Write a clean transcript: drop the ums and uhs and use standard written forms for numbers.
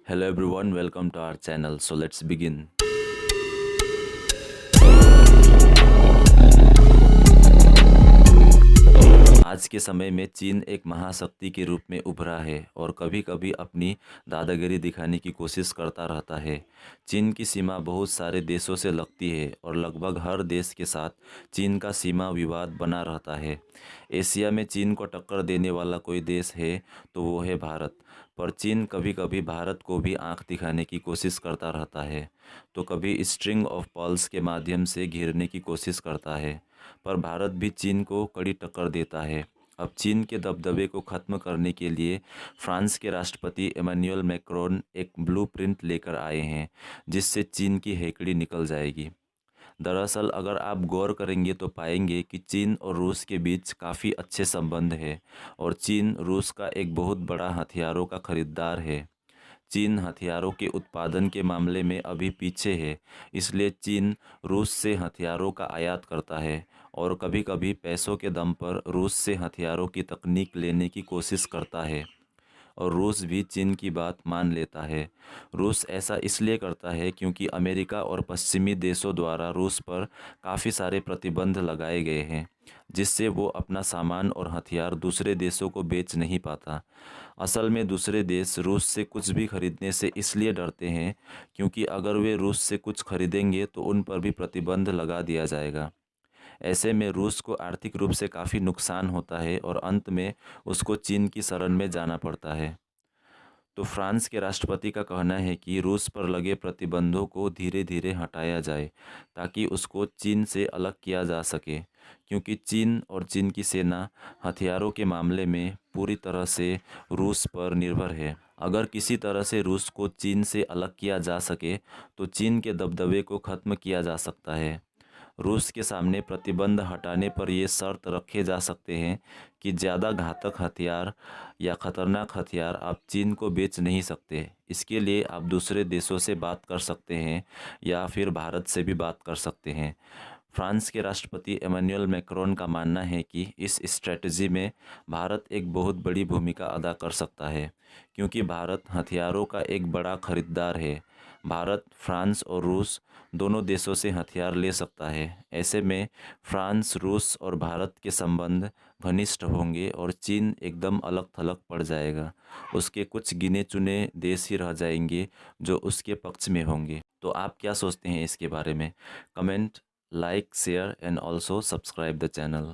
Hello everyone, welcome to our channel. So let's begin. आज के समय में चीन एक महाशक्ति के रूप में उभरा है और कभी कभी अपनी दादागिरी दिखाने की कोशिश करता रहता है। चीन की सीमा बहुत सारे देशों से लगती है और लगभग हर देश के साथ चीन का सीमा विवाद बना रहता है। एशिया में चीन को टक्कर देने वाला कोई देश है तो वो है भारत। पर चीन कभी कभी भारत को भी आंख दिखाने की कोशिश करता रहता है, तो कभी स्ट्रिंग ऑफ पर्ल्स के माध्यम से घेरने की कोशिश करता है। पर भारत भी चीन को कड़ी टक्कर देता है। अब चीन के दबदबे को ख़त्म करने के लिए फ्रांस के राष्ट्रपति इमैनुअल मैक्रोन एक ब्लूप्रिंट लेकर आए हैं, जिससे चीन की हेकड़ी निकल जाएगी। दरअसल अगर आप गौर करेंगे तो पाएंगे कि चीन और रूस के बीच काफ़ी अच्छे संबंध है और चीन रूस का एक बहुत बड़ा हथियारों का खरीदार है। चीन हथियारों के उत्पादन के मामले में अभी पीछे है, इसलिए चीन रूस से हथियारों का आयात करता है और कभी कभी पैसों के दम पर रूस से हथियारों की तकनीक लेने की कोशिश करता है और रूस भी चीन की बात मान लेता है। रूस ऐसा इसलिए करता है क्योंकि अमेरिका और पश्चिमी देशों द्वारा रूस पर काफ़ी सारे प्रतिबंध लगाए गए हैं, जिससे वो अपना सामान और हथियार दूसरे देशों को बेच नहीं पाता। असल में दूसरे देश रूस से कुछ भी खरीदने से इसलिए डरते हैं क्योंकि अगर वे रूस से कुछ खरीदेंगे तो उन पर भी प्रतिबंध लगा दिया जाएगा। ऐसे में रूस को आर्थिक रूप से काफ़ी नुकसान होता है और अंत में उसको चीन की शरण में जाना पड़ता है। तो फ्रांस के राष्ट्रपति का कहना है कि रूस पर लगे प्रतिबंधों को धीरे धीरे हटाया जाए ताकि उसको चीन से अलग किया जा सके, क्योंकि चीन और चीन की सेना हथियारों के मामले में पूरी तरह से रूस पर निर्भर है। अगर किसी तरह से रूस को चीन से अलग किया जा सके तो चीन के दबदबे को ख़त्म किया जा सकता है। रूस के सामने प्रतिबंध हटाने पर ये शर्त रखे जा सकते हैं कि ज़्यादा घातक हथियार या ख़तरनाक हथियार आप चीन को बेच नहीं सकते। इसके लिए आप दूसरे देशों से बात कर सकते हैं या फिर भारत से भी बात कर सकते हैं। फ्रांस के राष्ट्रपति इमैनुअल मैक्रोन का मानना है कि इस स्ट्रेटजी में भारत एक बहुत बड़ी भूमिका अदा कर सकता है, क्योंकि भारत हथियारों का एक बड़ा खरीदार है। भारत फ्रांस और रूस दोनों देशों से हथियार ले सकता है। ऐसे में फ्रांस, रूस और भारत के संबंध घनिष्ठ होंगे और चीन एकदम अलग थलग पड़ जाएगा। उसके कुछ गिने चुने देश ही रह जाएंगे जो उसके पक्ष में होंगे। तो आप क्या सोचते हैं इसके बारे में? Comment, like, share and also subscribe the channel.